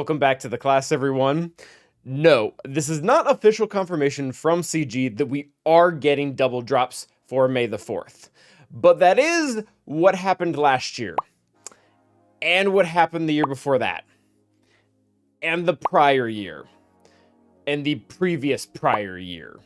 Welcome back to the class, everyone. No, this is not official confirmation from CG that we are getting double drops for May the 4th. But that is what happened last year. And what happened the year before that. And the prior year. And the previous prior year.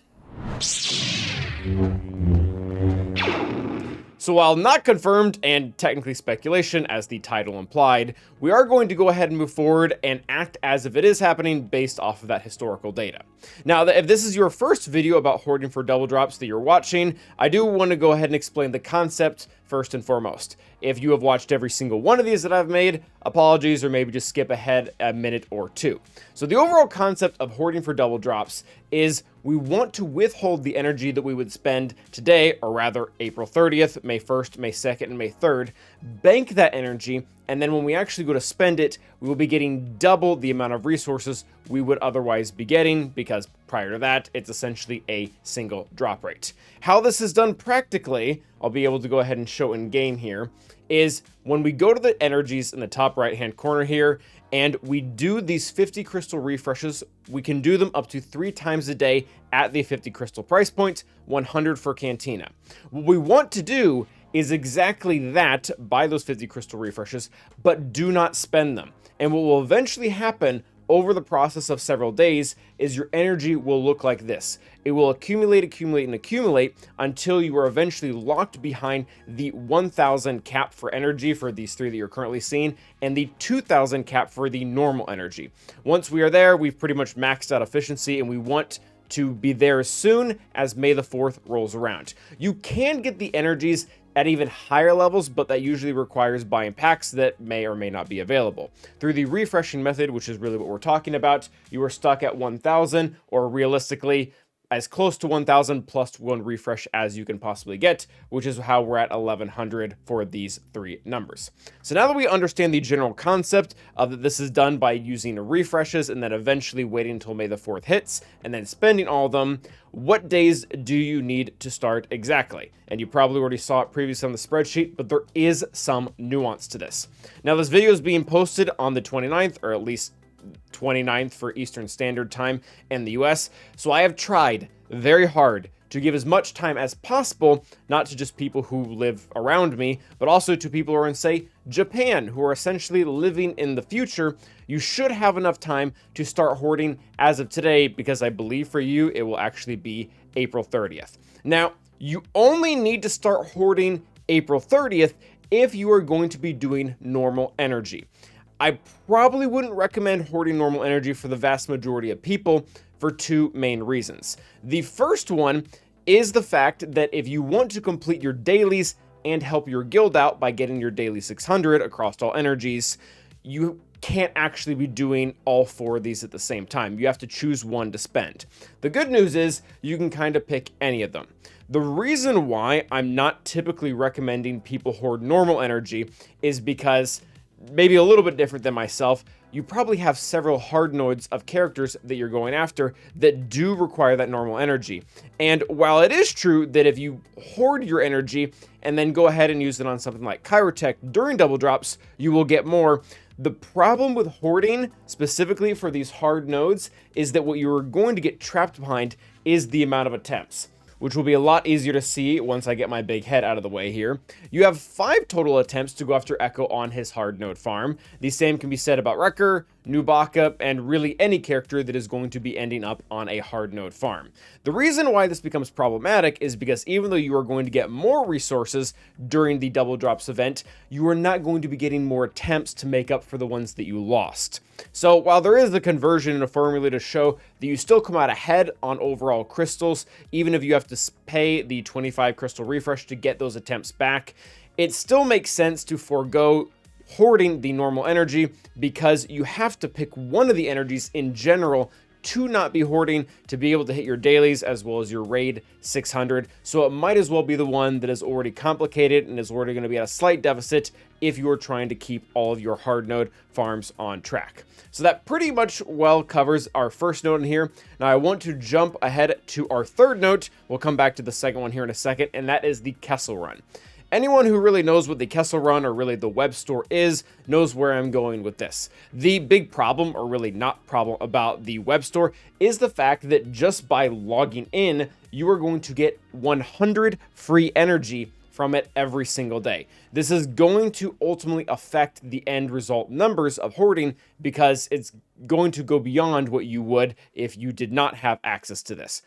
So while not confirmed and technically speculation, as the title implied, we are going to go ahead and move forward and act as if it is happening based off of that historical data. Now, if this is your first video about hoarding for double drops that you're watching, I do want to go ahead and explain the concept first and foremost. If you have watched every single one of these that I've made, apologies, or maybe just skip ahead a minute or two. So the overall concept of hoarding for double drops is we want to withhold the energy that we would spend today, or rather April 30th, May 1st, May 2nd, and May 3rd, bank that energy, and then when we actually go to spend it, we will be getting double the amount of resources we would otherwise be getting, because prior to that, it's essentially a single drop rate. How this is done practically, I'll be able to go ahead and show in game here, is when we go to the energies in the top right hand corner here, and we do these 50 crystal refreshes, we can do them up to 3 times a day at the 50 crystal price point, 100 for Cantina. What we want to do is exactly that, buy those 50 crystal refreshes, but do not spend them. And what will eventually happen over the process of several days is your energy will look like this. It will accumulate, accumulate, and accumulate until you are eventually locked behind the 1,000 cap for energy for these 3 that you're currently seeing, and the 2,000 cap for the normal energy. Once we are there, we've pretty much maxed out efficiency, and we want to be there as soon as May the 4th rolls around. You can get the energies at even higher levels, but that usually requires buying packs that may or may not be available. Through the refreshing method, which is really what we're talking about, you are stuck at 1,000, or realistically, as close to 1,000 plus 1 refresh as you can possibly get, which is how we're at 1,100 for these 3 numbers. So now that we understand the general concept of that this is done by using refreshes and then eventually waiting until May the 4th hits and then spending all of them, what days do you need to start exactly? And you probably already saw it previously on the spreadsheet, but there is some nuance to this. Now, this video is being posted on the 29th, or at least 29th for Eastern Standard Time in the US. So I have tried very hard to give as much time as possible, not to just people who live around me, but also to people who are in, say, Japan, who are essentially living in the future. You should have enough time to start hoarding as of today, because I believe for you, it will actually be April 30th. Now, you only need to start hoarding April 30th if you are going to be doing normal energy. I probably wouldn't recommend hoarding normal energy for the vast majority of people for 2 main reasons. The first one is the fact that if you want to complete your dailies and help your guild out by getting your daily 600 across all energies, you can't actually be doing all 4 of these at the same time. You have to choose one to spend. The good news is you can kind of pick any of them. The reason why I'm not typically recommending people hoard normal energy is because, maybe a little bit different than myself, you probably have several hard nodes of characters that you're going after that do require that normal energy. And while it is true that if you hoard your energy and then go ahead and use it on something like Chirotech during double drops, you will get more. The problem with hoarding, specifically for these hard nodes, is that what you're going to get trapped behind is the amount of attempts, which will be a lot easier to see once I get my big head out of the way here. You have 5 total attempts to go after Echo on his hard node farm. The same can be said about Wrecker, Nubaka, and really any character that is going to be ending up on a hard node farm. The reason why this becomes problematic is because even though you are going to get more resources during the double drops event, you are not going to be getting more attempts to make up for the ones that you lost. So while there is the conversion in a formula to show that you still come out ahead on overall crystals, even if you have to pay the 25 crystal refresh to get those attempts back, it still makes sense to forego hoarding the normal energy, because you have to pick one of the energies in general to not be hoarding to be able to hit your dailies as well as your raid 600. So it might as well be the one that is already complicated and is already going to be at a slight deficit if you are trying to keep all of your hard node farms on track. So that pretty much well covers our first note in here. Now I want to jump ahead to our third note. We'll come back to the second one here in a second, and that is the Kessel run. anyone who really knows what the Kessel Run or really the web store is knows where I'm going with this. The big problem, or really not problem, about the web store is the fact that just by logging in, you are going to get 100 free energy from it every single day. This is going to ultimately affect the end result numbers of hoarding because it's going to go beyond what you would if you did not have access to this.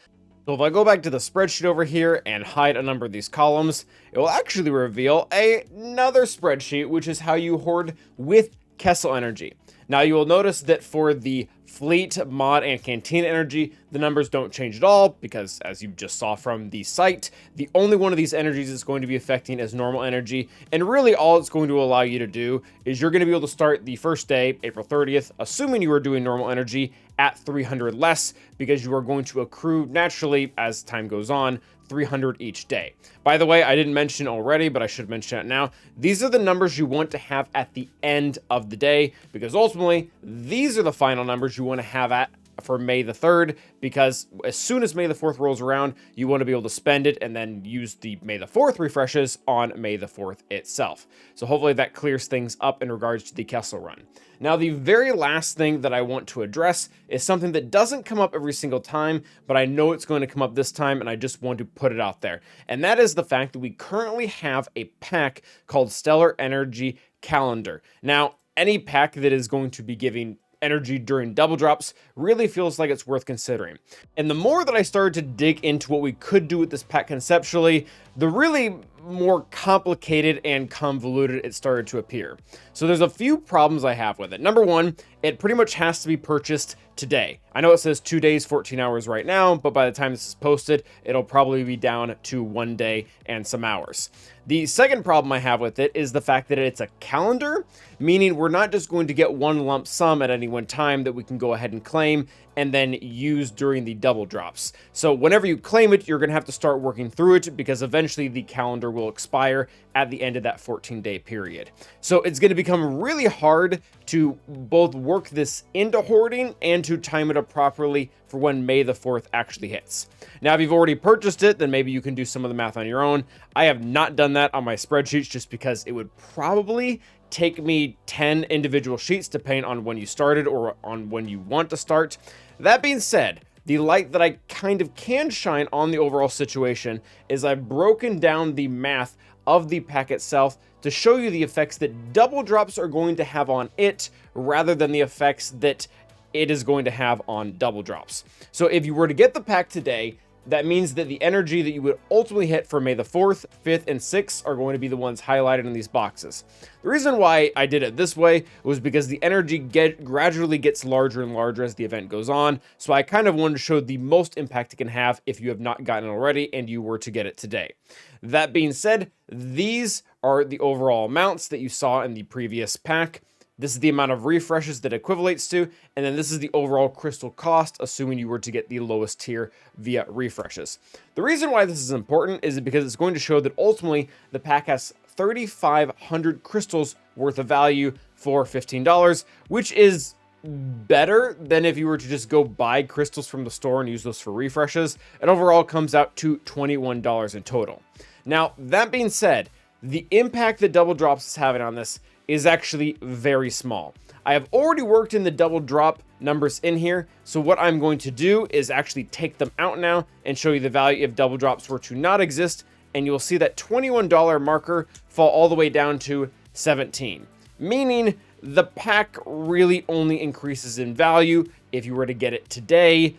So if I go back to the spreadsheet over here and hide a number of these columns, it will actually reveal another spreadsheet, which is how you hoard with Kessel energy. Now you will notice that for the fleet, mod, and canteen energy, the numbers don't change at all because, as you just saw from the site, the only one of these energies it's going to be affecting is normal energy, and really all it's going to allow you to do is you're going to be able to start the first day, April 30th, assuming you are doing normal energy, at 300 less, because you are going to accrue naturally as time goes on, 300 each day. By the way, I didn't mention already, but I should mention it now. These are the numbers you want to have at the end of the day, because ultimately, these are the final numbers you want to have for May the 3rd, because as soon as May the 4th rolls around, you want to be able to spend it and then use the May the 4th refreshes on May the 4th itself. So hopefully that clears things up in regards to the Kessel Run. Now, the very last thing that I want to address is something that doesn't come up every single time, but I know it's going to come up this time, and I just want to put it out there. And that is the fact that we currently have a pack called Stellar Energy Calendar. Now, any pack that is going to be giving energy during double drops really feels like it's worth considering. And the more that I started to dig into what we could do with this pack conceptually, the really more complicated and convoluted it started to appear. So there's a few problems I have with it. Number one, it pretty much has to be purchased today. I know it says 2 days, 14 hours right now, but by the time this is posted, it'll probably be down to 1 day and some hours. The second problem I have with it is the fact that it's a calendar, meaning we're not just going to get one lump sum at any one time that we can go ahead and claim and then use during the double drops. So whenever you claim it, you're going to have to start working through it because eventually the calendar will expire at the end of that 14-day period. So it's going to become really hard to both work this into hoarding and to time it up properly for when May the 4th actually hits. Now, if you've already purchased it, then maybe you can do some of the math on your own. I have not done that on my spreadsheets just because it would probably take me 10 individual sheets depending on when you started or on when you want to start. That being said, the light that I kind of can shine on the overall situation is I've broken down the math of the pack itself to show you the effects that double drops are going to have on it rather than the effects that it is going to have on double drops. So if you were to get the pack today, that means that the energy that you would ultimately hit for May the 4th, 5th, and 6th are going to be the ones highlighted in these boxes. The reason why I did it this way was because the energy gradually gets larger and larger as the event goes on, so I kind of wanted to show the most impact it can have if you have not gotten it already and you were to get it today. That being said, these are the overall amounts that you saw in the previous pack. This is the amount of refreshes that equivalates to, and then this is the overall crystal cost, assuming you were to get the lowest tier via refreshes. The reason why this is important is because it's going to show that ultimately the pack has 3,500 crystals worth of value for $15, which is better than if you were to just go buy crystals from the store and use those for refreshes. It overall comes out to $21 in total. Now, that being said, the impact that double drops is having on this is actually very small. I have already worked in the double drop numbers in here, so what I'm going to do is actually take them out now and show you the value if double drops were to not exist, and you'll see that $21 marker fall all the way down to 17, meaning the pack really only increases in value if you were to get it today,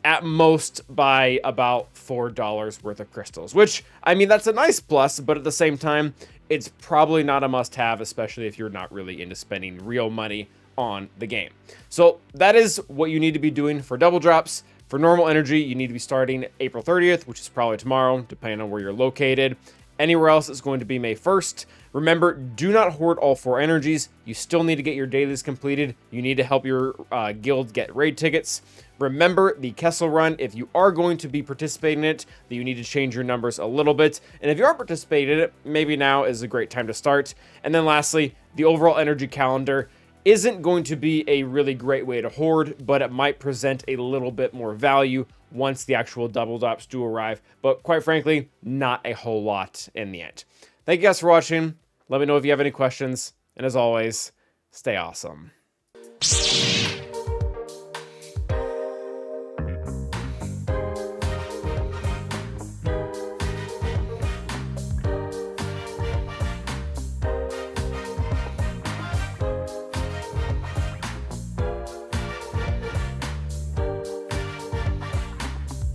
at most by about $4 worth of crystals, which, I mean, that's a nice plus, but at the same time, it's probably not a must-have, especially if you're not really into spending real money on the game. So that is what you need to be doing for double drops. For normal energy, you need to be starting April 30th, which is probably tomorrow, depending on where you're located. Anywhere else, it's going to be May 1st. Remember, do not hoard all 4 energies. You still need to get your dailies completed. You need to help your guild get raid tickets. Remember the Kessel Run, if you are going to be participating in it, that you need to change your numbers a little bit. And if you are participating in it, maybe now is a great time to start. And then lastly, the overall energy calendar isn't going to be a really great way to hoard, but it might present a little bit more value once the actual double drops do arrive. But quite frankly, not a whole lot in the end. Thank you guys for watching. Let me know if you have any questions. And as always, stay awesome.